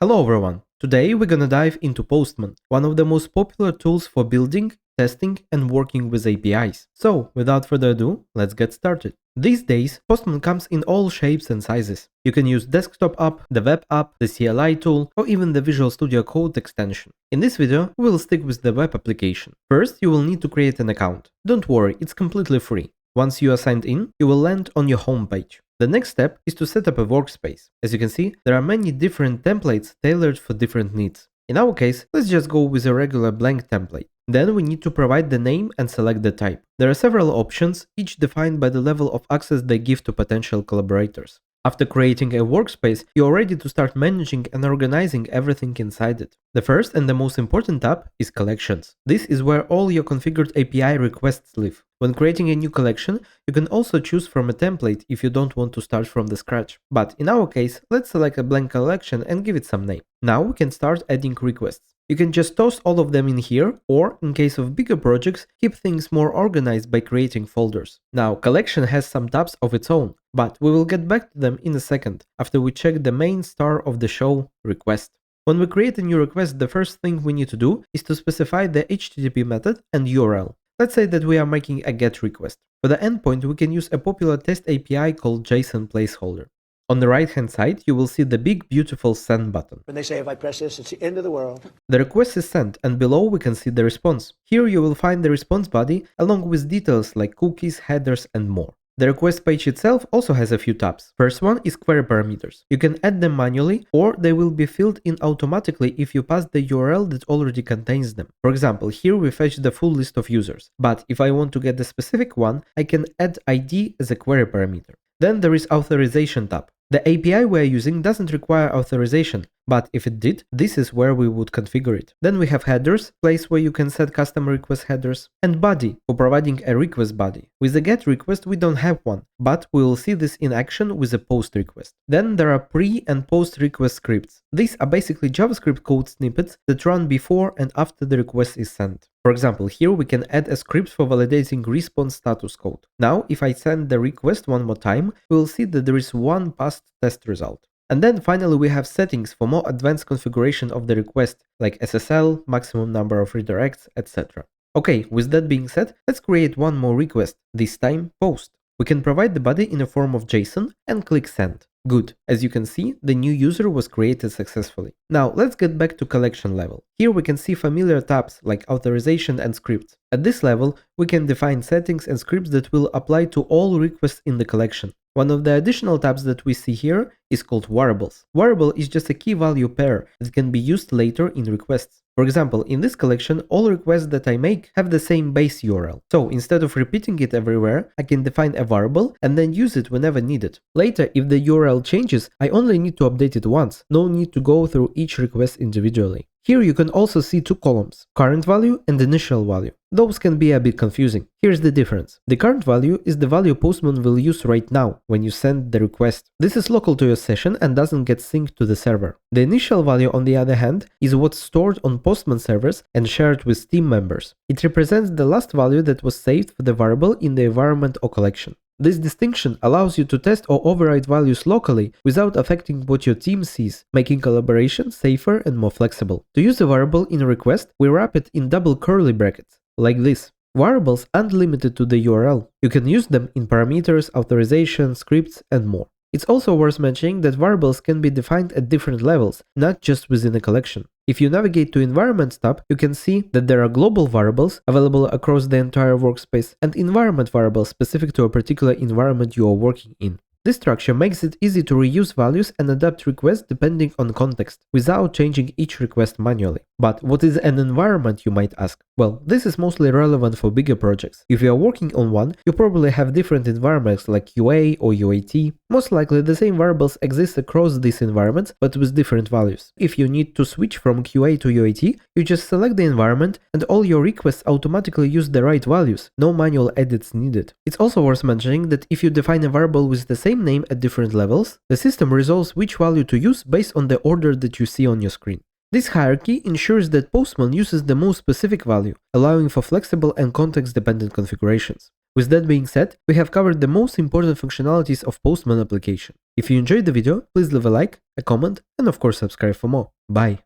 Hello everyone! Today we're gonna dive into Postman, one of the most popular tools for building, testing and working with APIs. So without further ado, let's get started. These days, Postman comes in all shapes and sizes. You can use desktop app, the web app, the CLI tool, or even the Visual Studio Code extension. In this video, we'll stick with the web application. First, you will need to create an account. Don't worry, it's completely free. Once you are signed in, you will land on your home page. The next step is to set up a workspace. As you can see, there are many different templates tailored for different needs. In our case, let's just go with a regular blank template. Then we need to provide the name and select the type. There are several options, each defined by the level of access they give to potential collaborators. After creating a workspace, you are ready to start managing and organizing everything inside it. The first and the most important tab is Collections. This is where all your configured API requests live. When creating a new collection, you can also choose from a template if you don't want to start from the scratch. But in our case, let's select a blank collection and give it some name. Now we can start adding requests. You can just toss all of them in here, or in case of bigger projects, keep things more organized by creating folders. Now, collection has some tabs of its own, but we will get back to them in a second, after we check the main star of the show, request. When we create a new request, the first thing we need to do is to specify the HTTP method and URL. Let's say that we are making a GET request. For the endpoint, we can use a popular test API called JSON placeholder. On the right hand side, you will see the big beautiful send button. When they say if I press this, it's the end of the world. The request is sent and below we can see the response. Here you will find the response body along with details like cookies, headers and more. The request page itself also has a few tabs. First one is query parameters. You can add them manually or they will be filled in automatically if you pass the URL that already contains them. For example, here we fetch the full list of users. But if I want to get the specific one, I can add ID as a query parameter. Then there is authorization tab. The API we are using doesn't require authorization, but if it did, this is where we would configure it. Then we have headers, place where you can set custom request headers, and body for providing a request body. With the GET request we don't have one, but we will see this in action with a POST request. Then there are pre and post request scripts. These are basically JavaScript code snippets that run before and after the request is sent. For example, here we can add a script for validating response status code. Now, if I send the request one more time, we will see that there is one passed test result. And then finally we have settings for more advanced configuration of the request, like SSL, maximum number of redirects, etc. Okay, with that being said, let's create one more request, this time post. We can provide the body in a form of JSON and click send. Good. As you can see, the new user was created successfully. Now let's get back to collection level. Here we can see familiar tabs like authorization and scripts. At this level, we can define settings and scripts that will apply to all requests in the collection. One of the additional tabs that we see here is called variables. Variable is just a key value pair that can be used later in requests. For example, in this collection, all requests that I make have the same base URL. So instead of repeating it everywhere, I can define a variable and then use it whenever needed. Later, if the URL changes, I only need to update it once. No need to go through each request individually. Here you can also see two columns, current value and initial value. Those can be a bit confusing. Here's the difference. The current value is the value Postman will use right now when you send the request. This is local to your session and doesn't get synced to the server. The initial value, on the other hand, is what's stored on Postman servers and shared with team members. It represents the last value that was saved for the variable in the environment or collection. This distinction allows you to test or override values locally without affecting what your team sees, making collaboration safer and more flexible. To use a variable in a request, we wrap it in double curly brackets, like this. Variables aren't limited to the URL. You can use them in parameters, authorization, scripts, and more. It's also worth mentioning that variables can be defined at different levels, not just within a collection. If you navigate to Environments tab, you can see that there are global variables available across the entire workspace and environment variables specific to a particular environment you are working in. This structure makes it easy to reuse values and adapt requests depending on context, without changing each request manually. But what is an environment, you might ask? Well, this is mostly relevant for bigger projects. If you are working on one, you probably have different environments like QA or UAT. Most likely the same variables exist across these environments, but with different values. If you need to switch from QA to UAT, you just select the environment and all your requests automatically use the right values, no manual edits needed. It's also worth mentioning that if you define a variable with the same name at different levels, the system resolves which value to use based on the order that you see on your screen. This hierarchy ensures that Postman uses the most specific value, allowing for flexible and context-dependent configurations. With that being said, we have covered the most important functionalities of Postman application. If you enjoyed the video, please leave a like, a comment, and of course subscribe for more. Bye!